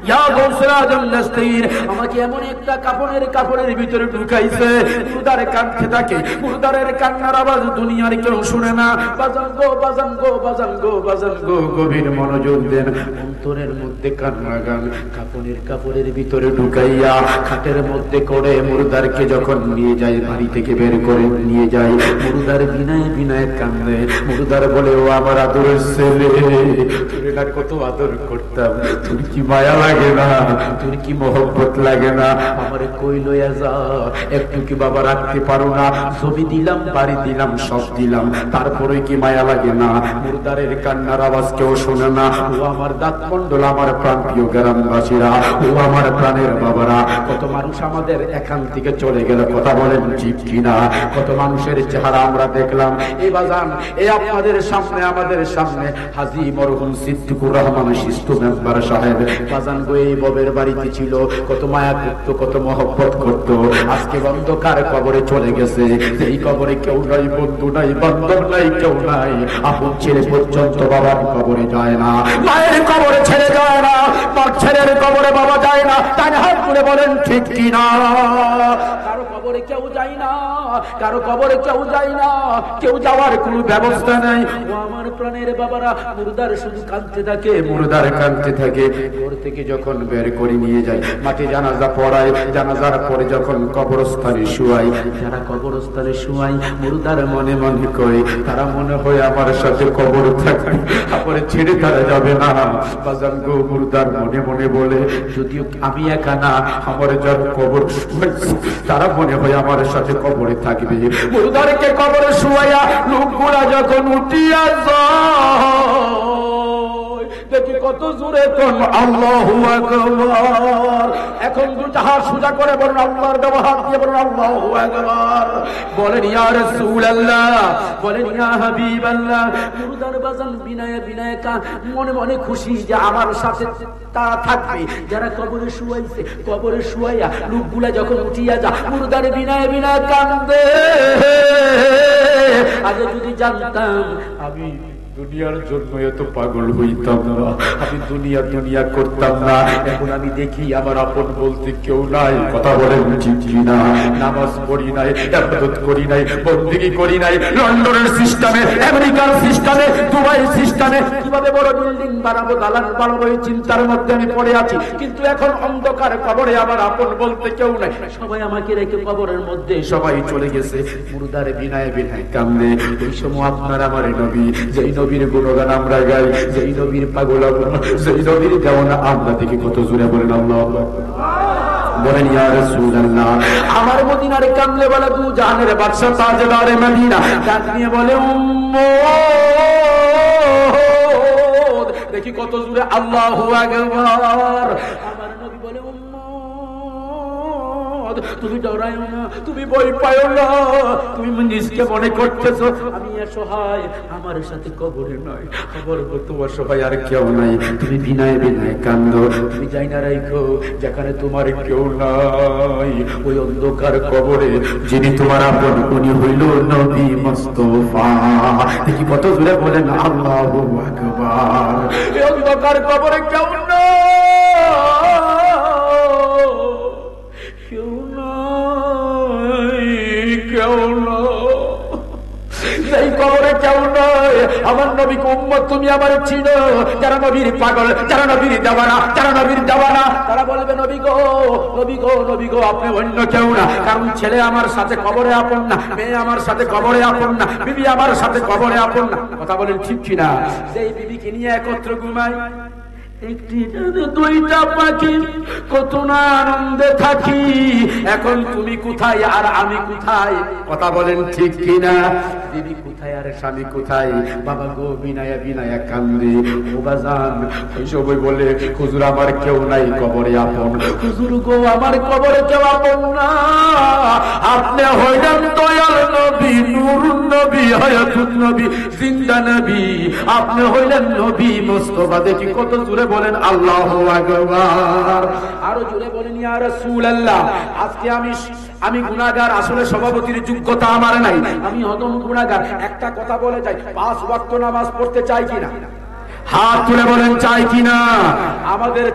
ইয়া গাউসুল আজম নাস্তাগীর, আমাকে এমন একটা কাপড়ের ভিতরে ঢুকাইছে, মুর্দারে কাঁদতে থাকে, মুর্দারের কান্নার আওয়াজ দুনিয়ার কেউ শুনে না। বাজান গো বাজান গো বাজান গো বাজান গো, গভীর মনোযোগ দেন, অন্তরের মধ্যে কান্না গান, কাপড়ের ভিতরে ঢুকাইয়া খাটের মধ্যে করে মুর্দারকে যখন নিয়ে যায়, বাড়ি থেকে বের করে নিয়ে যায়, মুর্দার বিনায় কান্দে। মুর্দার বলে, ও আমার আদরের ছেলে, তোর না কত আদর করতাম, তোর কি মায়া লাগে না, তোর কি মহব্বত লাগে না, আমারে কই লইয়া যা, একটু কি বাবা রাখতে পারো না, ছবি দিলাম, বাড়ি দিলাম, সব দিলাম, তারপরে কি মায়া লাগে না? মুর্দারের কান্নার আওয়াজ কেউ শোনে না। ও আমার দাঁত মন্ডল, আমার প্রাণ প্রিয় গ্রামবাসীরা, ও আমার প্রাণের বাবারা, কত মানুষ আমাদের এখান থেকে চলে গেল, কথা বলেন ঠিক কিনা? কত মানুষের চেহারা আমরা দেখলাম। এই বাজান, এই আপনাদের সামনে, আমাদের সামনে হাজী মরহুম সিদ্দিকুর রহমান শিস্তু মেম্বার সাহেব বাজান গো এই ববের বাড়িতে ছিল, কত মায়া করতো, কত মহব্বত করতো। আজকে অন্ধকার কবরে চলে গেছে। এই কবরে কেউ নাই, বন্ধু নাই, বান্ধব নাই, কেউ নাই, আপন ছেলে পর্যন্ত বাবার কবরে যায় না, মায়ের কবরে ছেড়ে যায় না, তার ছেলের কবরে বাবা যায় না। তাই হাত তুলে বলেন ঠিক কিনা? কারো কবরে কেউ যায় না, কারো কবরে কেউ যায় না, কেউ যাওয়ার কোনো ব্যবস্থা নাই। ও আমার প্রাণের বাবারা, মুর্দার শুধু কাঁদতে থাকে, মুর্দার কাঁদতে থাকে। ঘর থেকে যখন বের করে নিয়ে যায়, মাঠে জানাজা পড়ায়, জানাজার পরে যখন কবরস্থানে শুয়াই, যারা কবরস্থানে শুয়াই, মুর্দার মনে মনে কয়, তারা মনে হয় আমার সাথে কবর থাকবে, তারপরে ছেড়ে তারা যাবে না। বাজান গো, মুর্দার মনে মনে বলে, যদিও আমি একা না, আমার যার কবর শুয়াইছে, তারা মনে হয় আমার সাথে কবরে থাকবে। মুর্দারকে কবরে শুয়াইয়া লোকগুলা যখন উঠিয়া যায়, দেখি কত জোরে কোন আল্লাহু আকবার। এখন দুটো হাত সোজা করে বলুন, আল্লাহর ব্যবহার দিয়ে বলুন আল্লাহু আকবার। বলেন ইয়া রাসূলুল্লাহ, বলেন ইয়া হাবিবাল্লাহ। মুর্দার বাজান বিনায় মনে মনে খুশি যে আমার সাথে তারা থাকবে, যারা কবরে শুয়াইছে। কবরে শুয়াইয়া লোকগুলা যখন উঠিয়া যা, মুর্দার বিনায় কান্দে। আগে যদি জানতাম আমি দুনিয়ার জন্য এত পাগল হইতাম না, আমি দুনিয়া করতাম না। এখন আমি দেখি আমার আপন বলতে কেউ নাই, কথা বলেন ঠিক না? নামাজ পড়ি নাই, ইবাদত করি নাই, বন্দেগী করি নাই, লন্ডনের সিস্টেমে, আমেরিকার সিস্টেমে, দুবাইয়ের সিস্টেমে কিভাবে বড় বিল্ডিং বানাবো, দালান বানাবো, এই চিন্তার মধ্যে আমি পড়ে আছি। কিন্তু এখন অন্ধকার কবরে আমার আপন বলতে কেউ নাই, সবাই আমাকে রেখে কবরের মধ্যে সবাই চলে গেছে। মুর্দারে বিনায় কান্দে। এই সময় আপনার আমার নবী, যেই নবীর গুণগান আমরা গাই, যেই নবীর পাগল আমরা, যেই নবীর দেওয়ানা আমরা দেখি, কত জোরে বলেন আল্লাহু আকবার। বলেন ইয়া রাসূলুল্লাহ। আমার মদিনার কামলে বলে, দু জাহানের বাদশা তাজদারে মদিনা ডাক নিয়ে বলে, উম্মত, দেখি কত জোরে আল্লাহু আকবার। আমার নবী বলে, তুমি ডরাইও না, তুমি ভয় পাইও না, তুমি নিজকে মনে করতেছো আমি অসহায়, আমার সাথে কবরে নয়, কবর তোমার সবাই আর কেউ নাই। তুমি বিনায় কান্দো, তুমি যাই না রাখো যেখানে তোমার কেউ নাই, ওই অন্ধকার কবরে যিনি তোমার আপন, উনি হইল নবী মুস্তাফা। দেখি কত জোরে বলেন আল্লাহু আকবার। এই অন্ধকার কবরে কেউ নাই, এই কবরে কেউ নয়। আমার নবীকে উম্মত তুমি আমার চিনো, যারা নবীর পাগল, যারা নবীর দেওয়ানা, যারা নবীর দেওয়ানা, তারা বলবে নবী গো, নবী গো, নবী গো, আপনি অন্য কেউ না। কারণ ছেলে আমার সাথে কবরে আপন না, মেয়ে আমার সাথে কবরে আপন না, বিবি আমার সাথে কবরে আপন না। কথা বলেন ঠিক কিনা? সেই বিবিকে নিয়ে একত্র ঘুমাই, একটি দুইটা পাখি, কত না আনন্দে থাকি। এখন তুমি কোথায় আর আমি কোথায়? কথা বলেন ঠিক কিনা? বিবি কোথায় আর স্বামী কোথায়? বাবা গো বিনায়া কান্দে। ও বাজান, ওই সবাই বলে, হুজুর আমার কেউ নাই কবরে আপন। হুজুর গো, আমার কবরে কেউ আপন না। আপনি হইলেন দয়াল নবী, নূরুন নবী, হায়াতুন নবী, জিন্দা নবী। আপনি হইলেন নবী মুস্তাফা। দেখি কত জোরে বলেন আল্লাহু আকবার। আরো জোরে বলেন ইয়া রাসূলুল্লাহ। আজকে আমি গুনাহগার, আসলে সভাপতির যোগ্যতা আমার নাই, আমি হদম গুনাহগার। একটা কথা বলে যাই, 5 ওয়াক্ত নামাজ পড়তে চাই কিনা? হাত তুলে বলেন চাই কিনা? আমাদের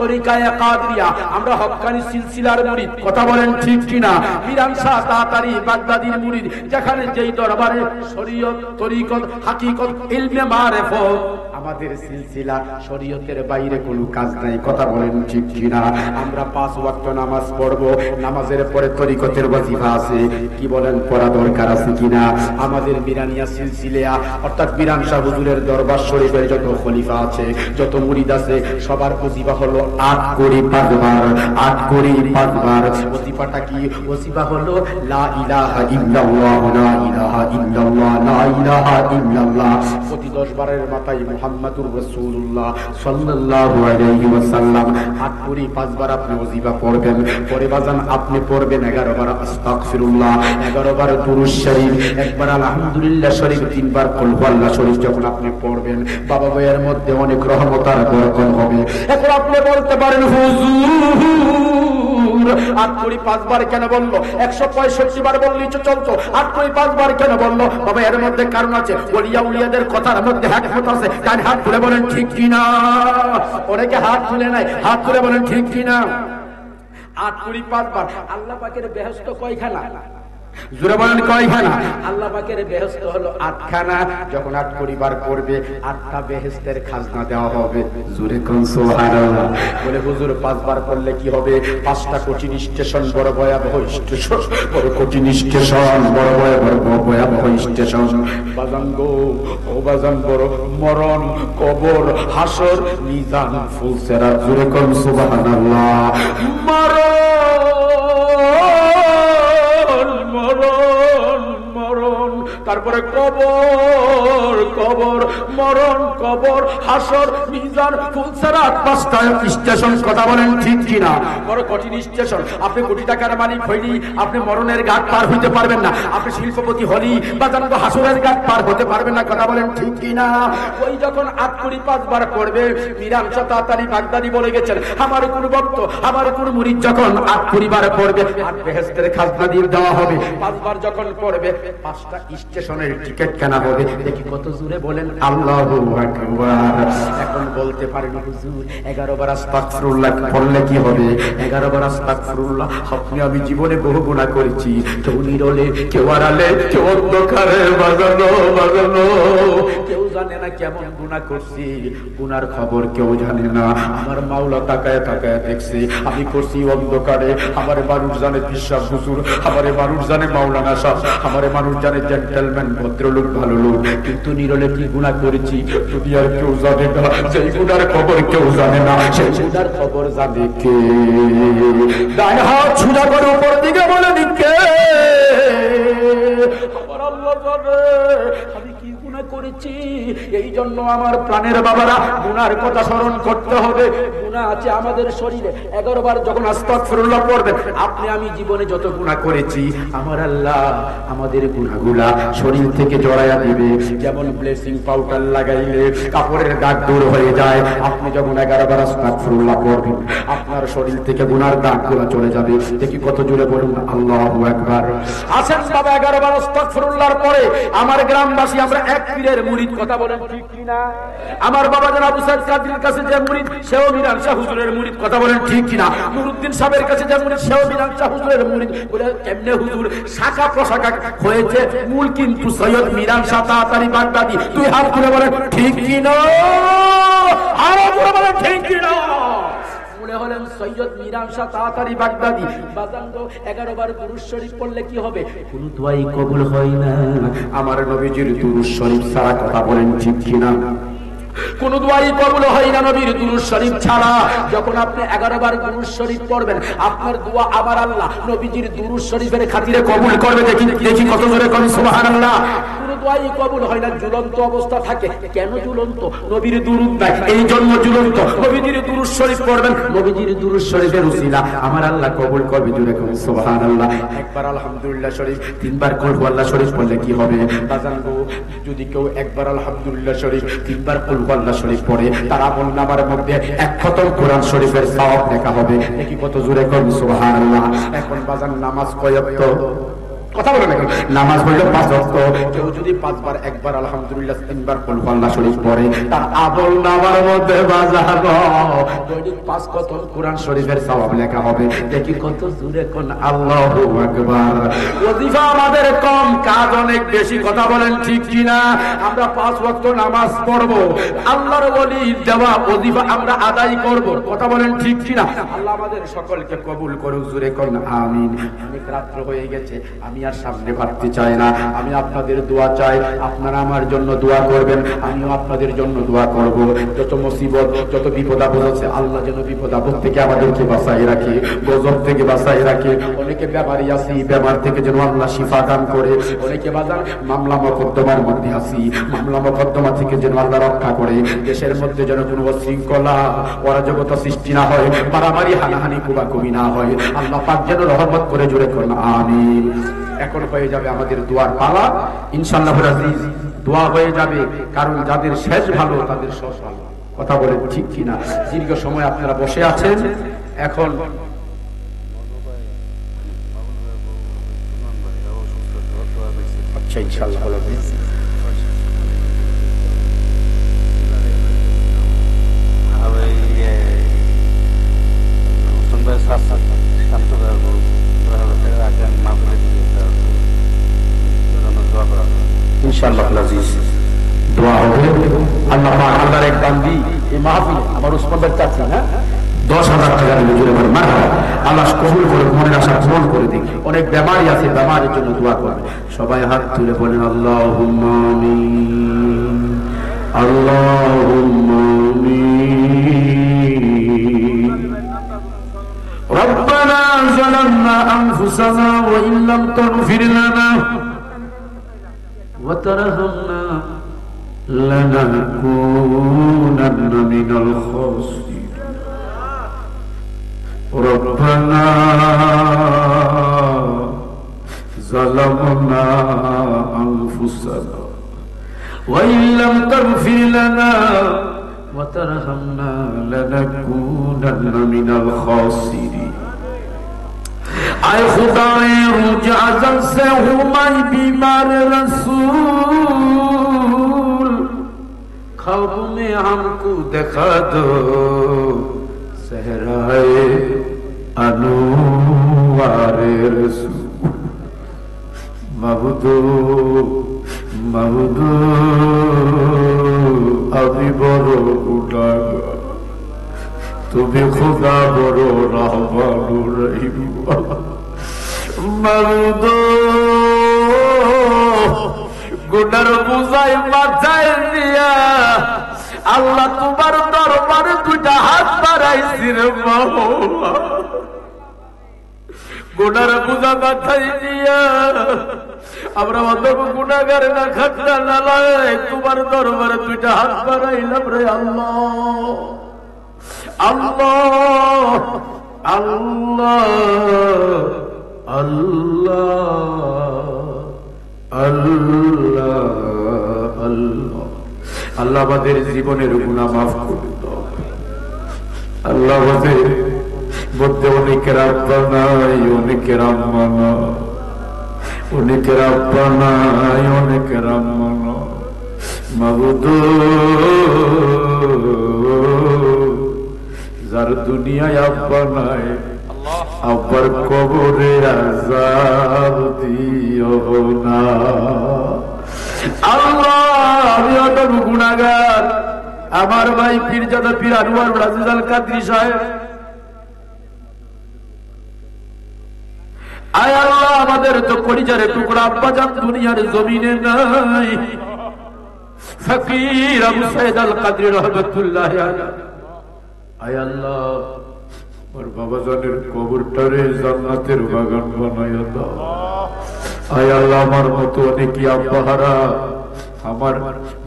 তরিকায়ে কাদরিয়া, আমরা হক্কানি সিলসিলার মুরিদ, কথা বলেন ঠিক কিনা? মিরান শাহ তাতারি বাগদাদির মুরিদ, যেখানে যেই দরবারে শরীয়ত, তরিকত, হাকিকত, ইলমে মারিফত, আমাদের সিলসিলা শরীয়তের বাইরে কোনো কাজ নাই, কথা বলেন ঠিক কিনা? আমরা 5 ওয়াক্ত নামাজ পড়বো, নামাজের পরে তরিকতের ওয়াজিফা আছে, কি বলেন পড়া দরকার আছে কিনা? আমাদের মিরানিয়া সিলসিলা অর্থাৎ মিরান শাহ হুজুরের দরবার শরীফের যত খলিফা আছে, যত মুরিদ আছে, সবার ওজিফা হলো 8 কোটি 5 বার, 8 কোটি 5 বার। ওজিফাটা কি? ওজিফা হলো লা ইলাহা ইল্লাল্লাহ, লা ইলাহা ইল্লাল্লাহ, লা ইলাহা ইল্লাল্লাহ। প্রতি 10 বারের মাথায় মুহাম্মাদুর রাসূলুল্লাহ সাল্লাল্লাহু আলাইহি ওয়াসাল্লাম 8 কোটি 5 বার আপনি ওজিফা পড়বেন। পরে বাজান আপনি পড়বেন 11 বার আস্তাগফিরুল্লাহ, 11 বার দুরূদ শরীফ, একবার আলহামদুলিল্লাহ শরীফ, 3 বার কুল হুয়াল্লাহ শরীফ যখন আপনি পড়বেন, বাবা ভাইয়ের মধ্যে অনেক রহমত আর বরকত হবে। এখন আপনি বলতে পারেন হুজুর 8 কোটি 5 বার কেন বললো? 165 বার বললেই তো চলতো, 8 কোটি 5 বার কেন বললো? বাবা এর মধ্যে কারণ আছে, ওলিয়া উলিয়াদের কথার মধ্যে হিকমত আছে। কান হাত তুলে বলেন ঠিক কিনা? অনেকে হাত তুলে নাই, হাত তুলে বলেন ঠিক কিনা? 8 কোটি 5 বার। আল্লাহ পাকের বেহেশত কয়খানা? জোরে বলেন কয়খানা? আল্লাহ পাকের বেহেশত হলো 8খানা। যখন 8 কোটি বার করবে, 8টা বেহেশতের খাজনা দেওয়া হবে। জোরে কোন সুবহানাল্লাহ। বলে হুজুর 5 বার করলে কি হবে? 5টা কঠিন স্টেশন, বড় ভয়াবহ স্টেশন, বড় কঠিন স্টেশন, বড় ভয়াবহ স্টেশন। বাজান গো, ও বাজান, বড় মরণ, কবর, হাসর, মিজান, ফুলসিরাত। জোরে কোন সুবহানাল্লাহ। মরণ, তারপরে কবর, মরণ, কবর, হাসর, মিজান, ফুলসিরাত। 5টা স্টেশন, কথা বলেন ঠিক কিনা? বড় কঠিন স্টেশন। আপনি কোটি টাকার মালিক হইলি, আপনি মরণের ঘাট পার হইতে পারবেন না। আপনি শিল্পপতি হলি, বাজান গো, হাসরের ঘাট পার হতে পারবেন না, কথা বলেন ঠিক কিনা? ওই যখন 8 কোটি 5 বার করবে, মিরান শাহ তাতারি বাগদাদি বলে গেছেন, আমার কোন ভক্ত, আমার কোন মুরিদ যখন 8 কোটি বার পড়বে, 8 বেহেশতের খাজনা দিয়ে দেওয়া হবে। 5 বার যখন পড়বে, 5টা স্টেশনের টিকিট কেনা হবে। দেখি কত জোরে বলেন আল্লাহু আকবার। এখন বলতে পারেন হুজুর 11 বার আস্তাগফিরুল্লাহ পড়লে কি হবে? 11 বার আস্তাগফিরুল্লাহ, আপনি আমি জীবনে বহু গুনাহ করেছি, কেউ নিরলে, কেউ আড়ালে, কেউ অন্ধকারে, বাজানো, কেউ জানে না কেমন গুনাহ করছি, গুনার খবর কেউ জানে না। আমার মাওলা তাকায় তাকায় দেখছে, আমি করছি অন্ধকারে। আমার মানুষ জানে পিসাব হুজুর, আমার মানুষ জানে মাওলানা সাহেব, আমার মানুষ জানে জেন্টলম্যান, ভদ্রলোক, ভালো লোক, কিন্তু নিরলে কি গুনাহ করেছি দুনিয়ার কেউ জানে না। সেই গুনার খবর কেউ জানে না, সেই গুনার খবর জানে কে? ডান হাত সোজা করে উপর দিকে বলে কে? আমার আল্লাহ জানে আমি কি গুনাহ করেছি। এই জন্য আমার প্রাণের বাবারা, গুনার কথা স্মরণ করতে হবে। গুনাহ আছে আমাদের শরীরে। 11 বার যখন আস্তাগফিরুল্লাহ পড়বেন, আপনি আমি জীবনে যত গুনাহ করেছি, আমার আল্লাহ আমাদের গুনাহগুলা শরীর থেকে জড়াইয়া দিবে। যেমন ব্লেসিং পাউডার লাগাইলে কাপড়ের দাগ দূর হয়ে যায়, আপনি যখন 11 বার আস্তাগফিরুল্লাহ পড়বেন, আপনার শরীর থেকে গুনার দাগগুলা চলে যাবে। দেখি কত জোরে বলুন আল্লাহু আকবার। আসেন বাবা, 11 বার আস্তাগফিরুল্লাহর পরে আমার গ্রামবাসী আমরা এক পীরের মুরিদ, কথা বলেন ঠিক কিনা? আমার বাবা জান আবু সাইদ কাদির কাছে যে মুরিদ, সেও মিরান শাহ হুজুরের মুরিদ, কথা বলেন ঠিক কিনা? নুরুদ্দিন সাহেবের কাছে যে মুরিদ, সেও মিরান শাহ হুজুরের মুরিদ। বলে কেমনে হুজুর? শাখা প্রশাখা হয়েছে, মূল কিন্তু সৈয়দ মিরান শাহ তাতারি বাগদাদি। তুই হাত তুলে বলেন ঠিক কিনা? আরো জোরে বলেন ঠিক কিনা? মনে হলেন সৈয়দ মিরান শাহ তাতারি বাগদাদি। বাজানগো 11 বার দুরূদ শরীফ পড়লে কি হবে? কোন দোয়াই কবুল হয় না আমার নবীজির দুরূদ শরীফ ছাড়া, কথা বলেন ঠিক কিনা? কোন দোয়াই কবুল হয় না নবীর দুরূদ শরীফ ছাড়া। যখন আপনি 11 বার দুরূদ শরীফ পড়বেন, আপনার দোয়া আমার আল্লাহ নবীজির দুরূদ শরীফের খাতিরে কবুল করবে। দেখি কত জোরে কোন সুবহানাল্লাহ। কোন দোয়াই কবুল হয় না, ঝুলন্ত অবস্থা থাকে। কেন ঝুলন্ত? নবীর দুরূদ নাই, এই জন্য ঝুলন্ত। নবীজির দুরূদ শরীফ পড়বেন, নবীজির দুরূদ শরীফের উসিলা আমার আল্লাহ কবুল করবে। জোরে কোন সুবহানাল্লাহ। একবার আলহামদুলিল্লাহ শরীফ, 3 বার কুল হুয়াল্লাহ শরীফ পড়লে কি হবে? বাজান গো, যদি কেউ একবার আলহামদুলিল্লাহ শরীফ, 3 বার কুল হুয়াল্লাহ শরীফ পড়ে, তার আমলনামার মধ্যে 1 খতম কোরআন শরীফের সওয়াব লেখা হবে। দেখি কত জোরে কোন সুবহানাল্লাহ। এখন বাজান নামাজ কয় ওয়াক্ত? কথা বলে না, নামাজ হইল 5 ওয়াক্ত। কেউ যদি 5 বার, একবার আলহামদুলিল্লাহ, 3 বার কুল আল্লাহ শরীফ পড়ে, তার আমল নামার মধ্যে বাজানো দৈনিক 5 খতম কোরআন শরীফের সওয়াব লেখা হবে। দেখি কত জোরে কোন আল্লাহু আকবার। ওয়াজিফা আমাদের কম, কাজ অনেক বেশি। কথা বলেন ঠিক কিনা? আমরা 5 ওয়াক্ত নামাজ পড়বো, আল্লাহর ওলির দেওয়া ওয়াজিফা আমরা আদায় করব। কথা বলেন ঠিক কিনা? আল্লাহ আমাদের সকলকে কবুল করুক, জোরে কোন আমিন। অনেক রাত্র হয়ে গেছে, আমি আর সামনে ভাবতে চাই না। আমি আপনাদের দোয়া চাই, আপনারা আমার জন্য দোয়া করবেন, আমিও আপনাদের জন্য দোয়া করব। যত মুসিবত, যত বিপদ আপদ আছে, আল্লাহ যেন বিপদ আপদ থেকে আমাদেরকে বাঁচাই রাখে, গজব থেকে বাঁচাই রাখে। অনেকে বেমারি আছি, বেমার থেকে যেন আল্লাহ শিফা দান করে। অনেকে বাজার মামলা মোকদ্দমার মধ্যে আছি, মামলা মোকদ্দমা থেকে যেন আল্লাহ রক্ষা করে। দেশের মধ্যে যেন কোনো শৃঙ্খলা অরাজকতা সৃষ্টি না হয়, মারামারি হানাহানি কুবাকুবি না হয়। আল্লাহ পাক যেন রহমত করে, জুড়ে করুন আমিন। এখন হয়ে যাবে আমাদের দোয়ার পালা, ইনশাআল্লাহ রাজিজ। দোয়া হয়ে যাবে, কারণ যাদের শেষ ভালো তাদের শেষ ভালো। কথা বলে ঠিক কিনা? দীর্ঘ সময় আপনারা বসে আছেন, এখন আচ্ছা ইনশাআল্লাহ ইনশাআল্লাহ আজিজ দোয়া হবে। আল্লাহ পাক আল্লাহর এক বান্দি এই মাহফিল আমার উসমান ভাই চাচ্ছেন, হ্যাঁ, 10,000 টাকা দিলে জুড়ে বলে মারহাবা। আল্লাহ কবুল করে, মনের আশা পূরণ করে দিন। অনেক বেমারি আছে, বেমারের জন্য দোয়া করবে। সবাই হাত তুলে বলেন আল্লাহুম্মা আমিন, আল্লাহুম্মা আমিন। রব্বানা যালামনা আনফুসানা ওয়া ইন লাম তাগফির লানা وترحمنا لنكونن من الخاسرين ربنا ظلمنا أنفسنا وإن لم تغفر لنا وترحمنا لنكونن من الخاسرين आए खुदाए रुझ अज़ल से हूँ मैं बीमार रसूल ख्वाब में हमको दिखा दो सहराए अनुवारे रसूल मबदू मबदू अभी बड़ो उठागा তুমি খুদা বড় রহমানুর রহিম মারুদ গুনার বুঝাই মাথায় দিয়া আল্লাহ তোমার দরবারে দুইটা হাত বাড়াইছি রে বাবা। গুনার বুঝা মাথায় দিয়া আমরা অত গুনাহগার না খাতা না লাগে তোমার দরবারে দুইটা হাত বাড়াইলাম রে আল্লাহ। আল্লাহ আল্লাহ আল্লাহ আল্লাহ আল্লাহ আল্লাহ আমাদের জীবনের গুনাহ মাফ করে দাও। আল্লাহ আমাদের মধ্যে অনেকের আব্বা নাই, অনেকের আম্মা নাই, অনেকের আব্বা নাই, অনেকের আম্মা নাই। মাবুদ যার দুনিয়ায় আব্বা নাই, আব্বার কবরে আযাব দিও না। আল্লাহ আমি অত গুনাহগার। আমার ভাই পীরজাদা পীর আনোয়ার রাজিজ আল কাদরি সাহেব, আয় আল্লাহ আমাদের তো কলিজারে টুকরা আব্বা জান দুনিয়ার জমিনে নাই। ফকির আবু সাইদ আল কাদরি রহমাতুল্লাহি আলাইহি, আয় আল্লাহ ওর বাবা জানের কবরটারে জান্নাতের বাগান বানাইয়া দাও। আয় আল্লাহ আমার মতো অনেকে আব্বাহারা, আমার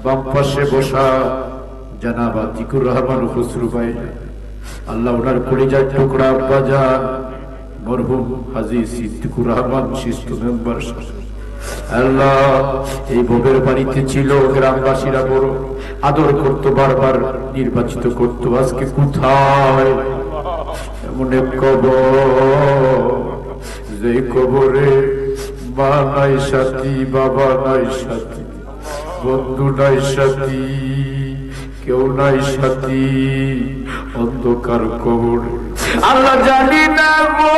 বাম পাশে বসা জানাব আতিকুর রহমান খুসরু ভাই, আল্লাহ ওনার কলিজার টুকরা আব্বা জান মরহুম হাজী সিদ্দিকুর রহমান শিশু মেম্বার, আল্লাহ এই ভোগের বাড়িতে ছিল, গ্রামবাসীরা বড় আদর করতো, বারবার নির্বাচিত করতো। আজকে কোথায় এমন এক কবর, যে কবরে মা নাই সাথী, বাবা নাই সাথী, বন্ধু নাই সাথী, কেউ নাই সাথী, অন্ধকার কবর। আল্লাহ জানি না গো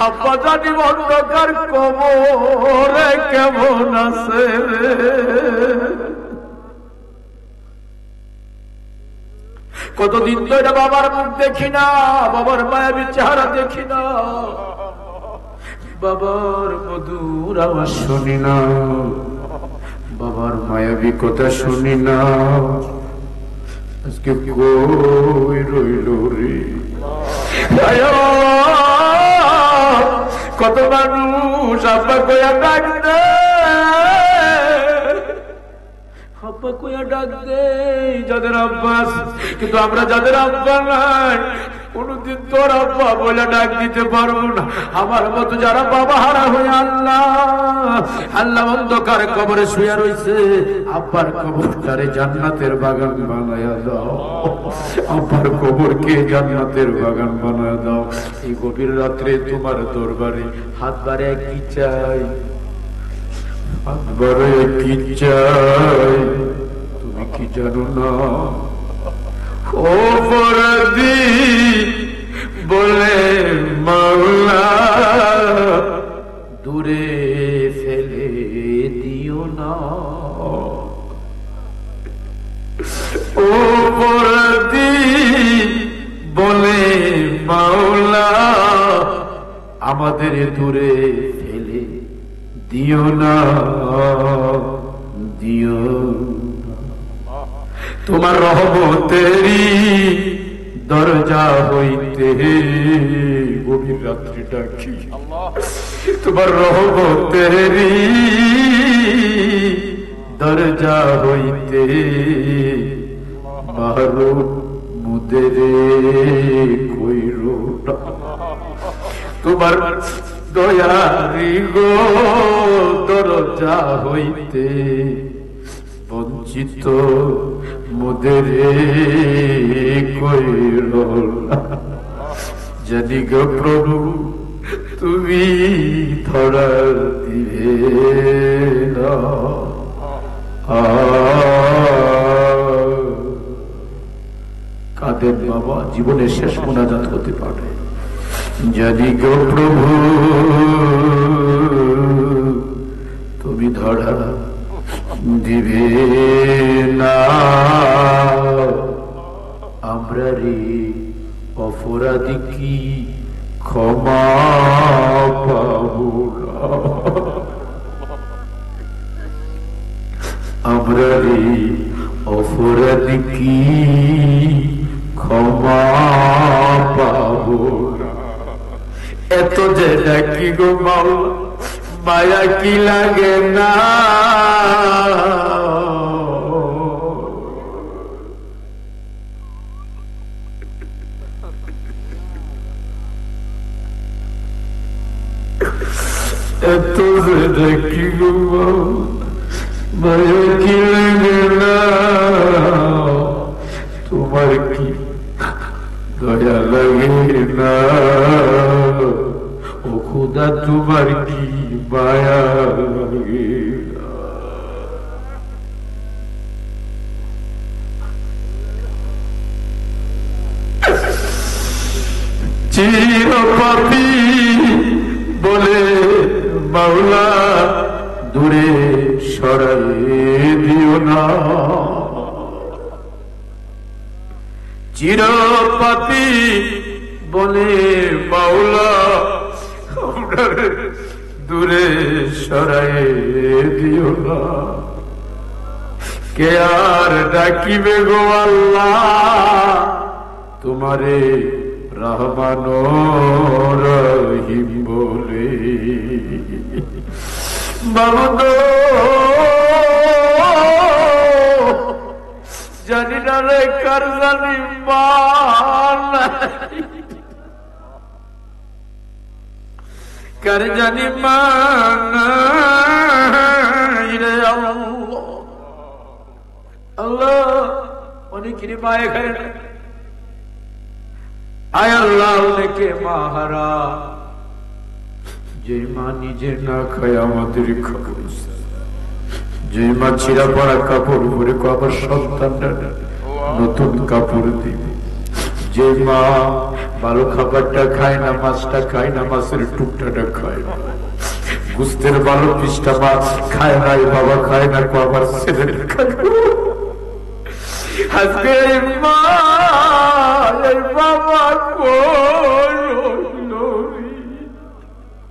আব্বা জানি অন্ধকার কবরে কেমন আছে। কতদিন ধরে বাবার মুখ দেখি না, বাবার মায়াবী চেহারা দেখি না, বাবার মধুর আওয়াজ শুনি না, বাবার মায়াবী কথা শুনি না। আজকে কই রইল রে? কত মানুষ আব্বা কইয়া ডাক দে, আব্বা কইয়া ডাক দে যাদের আব্বা, কিন্তু আমরা যাদের আব্বা নাই কোনদিন তোর আব্বা বলে ডাক দিতে পারবো না। আমার মতো যারা বাবা হারা হয়ে আল্লাহ আল্লাহ অন্ধকার কবরে শুয়ে রয়েছে, আব্বার কবরটারে জান্নাতের বাগান বানায়া দাও, আব্বার কবরকে জান্নাতের বাগান বানায়া দাও। এই গভীর রাত্রে তোমার দরবারে হাত বাড়ে কি চাই, হাত বাড়ে কি চাই তুমি কি জানো না? ও পরাধী বলে মাওলা দূরে ফেলে দিও না, ও পরাধী বলে মাওলা আমাদের দূরে ফেলে দিও না, দিও তোমার রহমতেরই দরজা হইতে গভীর রাত্রিটা কি তোমার রহমতেরই দরজা হইতে বারো মুদেরে কইরো না, তোমার দয়ারি গো দরজা হইতে বঞ্চিত মোদের কইল না। জানি গো প্রভু তুমি ধরা দিবে না। কাদের বাবা জীবনের শেষ মোনাজাত হতে পারে। জানি গো প্রভু তুমি ধরা দিবে না, আমরা রে অপরাধী কি ক্ষমা পাবো না, আমরা রে অপরাধী কি ক্ষমা পাবো না। এত যে ডাকি গো মাওলা মায়া কি লাগে না, এত যে ডাকি গো মায়া কি লাগে না, তোমার কি দয়া লাগে না, ও খুদা তোমার কি মায়া লাগে না। চিরপাপী বলে মাওলা দূরে সরাই দিও না, চিরপাপী বলে মাওলা দূরে সরাই দিও না। কে আর ডাকিবে গো আল্লাহ তোমারে রহমান রহিম বলে। বাবুদো জানি না রে কার জানি মান, কার জানি মান রে আল্লাহ, আল্লাহ অনেকেরই মায়ে খায় না, আয় আল্লাহ অনেকে মাহারা যে মা নিজে না খায় আমাদের খাবার, যে মা ছিঁড়া পড়া কাপড় পরে আবার সন্তানটা নতুন কাপড় দিবে, যে মা ভালো খাবারটা খায় না, মাছটা খায় না, মাছের টুকটাটা খায় না, গুস্তের ভালো পিসটা মাছ খায় না, বাবা খায় না, আমার ছেলের খায় আজকে মা বাবা